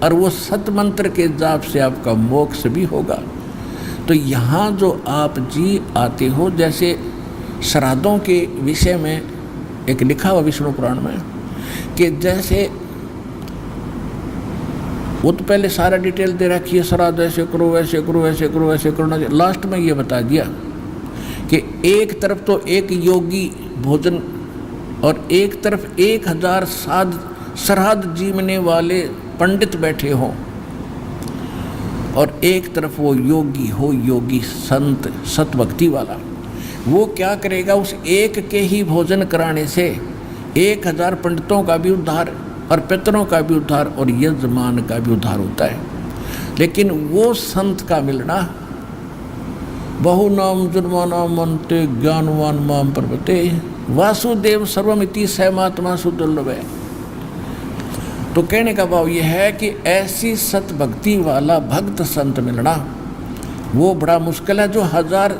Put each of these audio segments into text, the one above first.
और वो सत मंत्र के जाप से आपका मोक्ष भी होगा। तो यहाँ जो आप जी आते हो, जैसे श्राद्धों के विषय में एक लिखा हुआ विष्णु पुराण में कि जैसे वो तो पहले सारा डिटेल दे रखी है, श्राद्ध ऐसे करो वैसे करो वैसे करो वैसे करो, लास्ट में ये बता दिया कि एक तरफ तो एक योगी भोजन और एक तरफ 1000 श्राद्ध जीवने वाले पंडित बैठे हों, और एक तरफ वो योगी हो, योगी संत सतभक्ति वाला। वो क्या करेगा, उस एक के ही भोजन कराने से 1000 पंडितों का भी उद्धार और पितरों का भी उद्धार और यजमान का भी उद्धार होता है। लेकिन वो संत का मिलना, बहु नाम जन्मानाम मनते ज्ञानवान माम प्रपते वासुदेव सर्वमिति सहमात्मा सुदुर्लभ है। तो कहने का भाव यह है कि ऐसी सतभक्ति वाला भक्त संत मिलना वो बड़ा मुश्किल है, जो 1000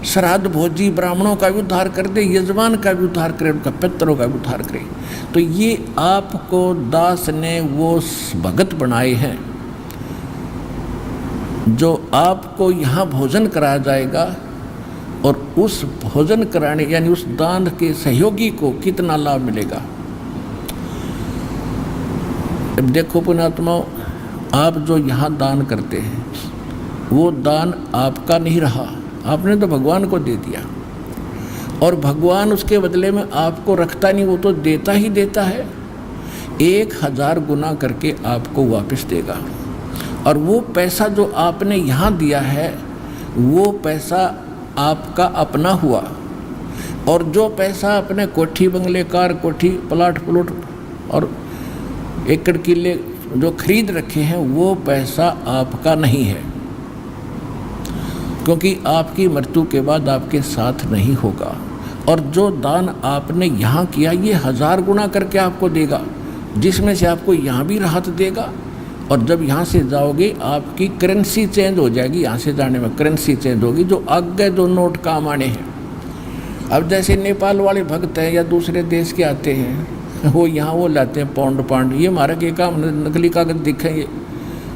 श्राद्ध भोजी ब्राह्मणों का भी उद्धार कर दे, यजमान का भी उद्धार करे, उनका पितरों का भी उद्धार करे। तो ये आपको दास ने वो भगत बनाए हैं जो आपको यहाँ भोजन कराया जाएगा, और उस भोजन कराने यानी उस दान के सहयोगी को कितना लाभ मिलेगा। अब देखो पुण्यात्माओं, आप जो यहाँ दान करते हैं वो दान आपका नहीं रहा, आपने तो भगवान को दे दिया, और भगवान उसके बदले में आपको रखता नहीं, वो तो देता ही देता है। 1000 गुना करके आपको वापस देगा। और वो पैसा जो आपने यहाँ दिया है वो पैसा आपका अपना हुआ, और जो पैसा अपने कोठी बंगले कार कोठी प्लाट प्लूट और एकड़ किले जो खरीद रखे हैं वो पैसा आपका नहीं है, क्योंकि आपकी मृत्यु के बाद आपके साथ नहीं होगा। और जो दान आपने यहाँ किया ये 1000 गुना करके आपको देगा, जिसमें से आपको यहाँ भी राहत देगा, और जब यहाँ से जाओगे आपकी करेंसी चेंज हो जाएगी, यहाँ से जाने में करेंसी चेंज होगी, जो आगे जो नोट काम आने हैं। अब जैसे नेपाल वाले भक्त हैं या दूसरे देश के आते हैं, वो यहाँ वो लाते हैं पाउंड, ये हमारा के काम नकली कागज दिखेंगे,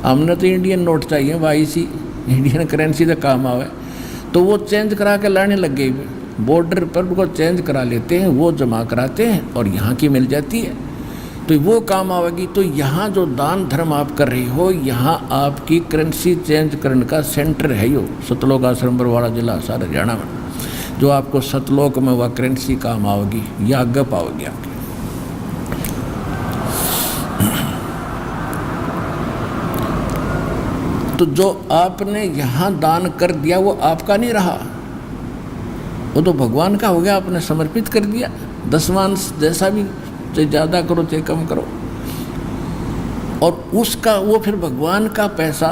हमने तो इंडियन नोट चाहिए, वाईसी इंडियन करेंसी का काम आवे। तो वो चेंज करा के लाने लग गए, बॉर्डर पर उनको चेंज करा लेते हैं, वो जमा कराते हैं और यहाँ की मिल जाती है, तो वो काम आवेगी। तो यहाँ जो दान धर्म आप कर रहे हो, यहाँ आपकी करेंसी चेंज करने का सेंटर है यो सतलोक आश्रम बरवाड़ा जिला सारा हरियाणा में, जो आपको सतलोक में वह करेंसी काम आवेगी या आगे पाओगी आपकी। तो जो आपने यहाँ दान कर दिया वो आपका नहीं रहा, वो तो भगवान का हो गया, आपने समर्पित कर दिया। दसवांश जैसा भी, चाहे ज़्यादा करो चाहे कम करो, और उसका वो फिर भगवान का पैसा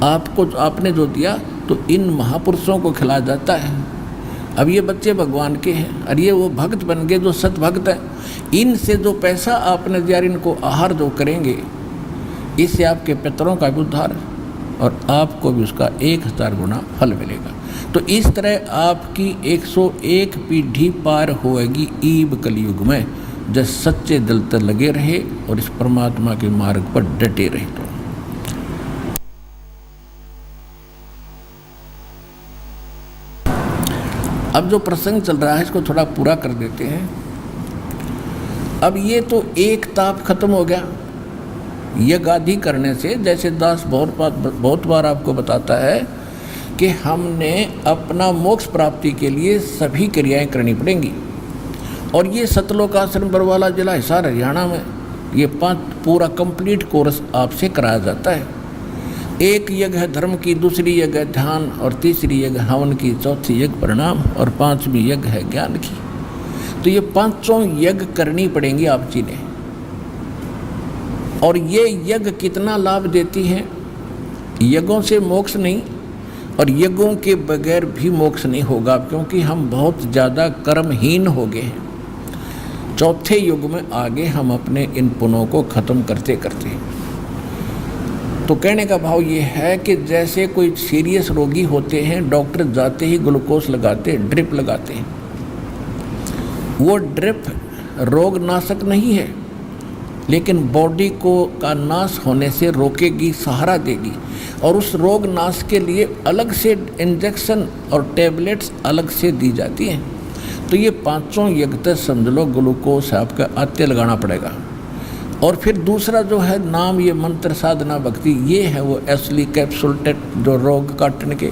आपको आपने जो दिया तो इन महापुरुषों को खिलाया जाता है। अब ये बच्चे भगवान के हैं और ये वो भक्त बन गए जो सत भक्त हैं। इनसे जो पैसा आपने दिया, इनको आहार जो करेंगे, इससे आपके पितरों का भी उद्धार और आपको भी उसका 1000 गुना फल मिलेगा। तो इस तरह आपकी 101 पीढ़ी पार होएगी ईब कलयुग में, जब सच्चे दिल तक लगे रहे और इस परमात्मा के मार्ग पर डटे रहे। तो अब जो प्रसंग चल रहा है इसको थोड़ा पूरा कर देते हैं। अब ये तो एक ताप खत्म हो गया यज्ञ आदि करने से। जैसे दास बहुत बार आपको बताता है कि हमने अपना मोक्ष प्राप्ति के लिए सभी क्रियाएं करनी पड़ेंगी, और ये सतलोक आश्रम बरवाला जिला हिसार हरियाणा में ये 5 पूरा कंप्लीट कोर्स आपसे कराया जाता है। एक यज्ञ है धर्म की, दूसरी यज्ञ है ध्यान, और तीसरी यज्ञ हवन की, चौथी यज्ञ प्रणाम, और 5वीं यज्ञ है ज्ञान की। तो ये 5 यज्ञ करनी पड़ेंगी आप जी ने। और ये यज्ञ कितना लाभ देती हैं? यज्ञों से मोक्ष नहीं, और यज्ञों के बगैर भी मोक्ष नहीं होगा, क्योंकि हम बहुत ज़्यादा कर्महीन हो गए हैं। चौथे युग में आगे हम अपने इन पुण्यों को ख़त्म करते करते। तो कहने का भाव ये है कि जैसे कोई सीरियस रोगी होते हैं, डॉक्टर जाते ही ग्लूकोज लगाते, ड्रिप लगाते हैं। वो ड्रिप रोग नाशक नहीं है, लेकिन बॉडी को का नाश होने से रोकेगी, सहारा देगी। और उस रोग नाश के लिए अलग से इंजेक्शन और टैबलेट्स अलग से दी जाती हैं। तो ये पांचों यज्ञ समझ लो ग्लूकोज आपका अत्य लगाना पड़ेगा। और फिर दूसरा जो है नाम, ये मंत्र साधना भक्ति, ये है वो असली कैप्सूल टेट, जो रोग काटने के,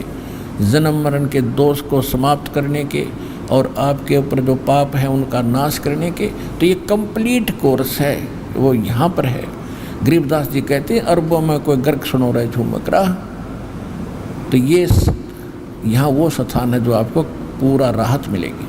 जन्म मरण के दोष को समाप्त करने के और आपके ऊपर जो पाप है उनका नाश करने के। तो ये कंप्लीट कोर्स है, वो यहाँ पर है। गरीबदास जी कहते हैं अरबों में कोई गर्क सुनो रहे झूमक रहा। तो ये यहाँ वो स्थान है जो आपको पूरा राहत मिलेगी।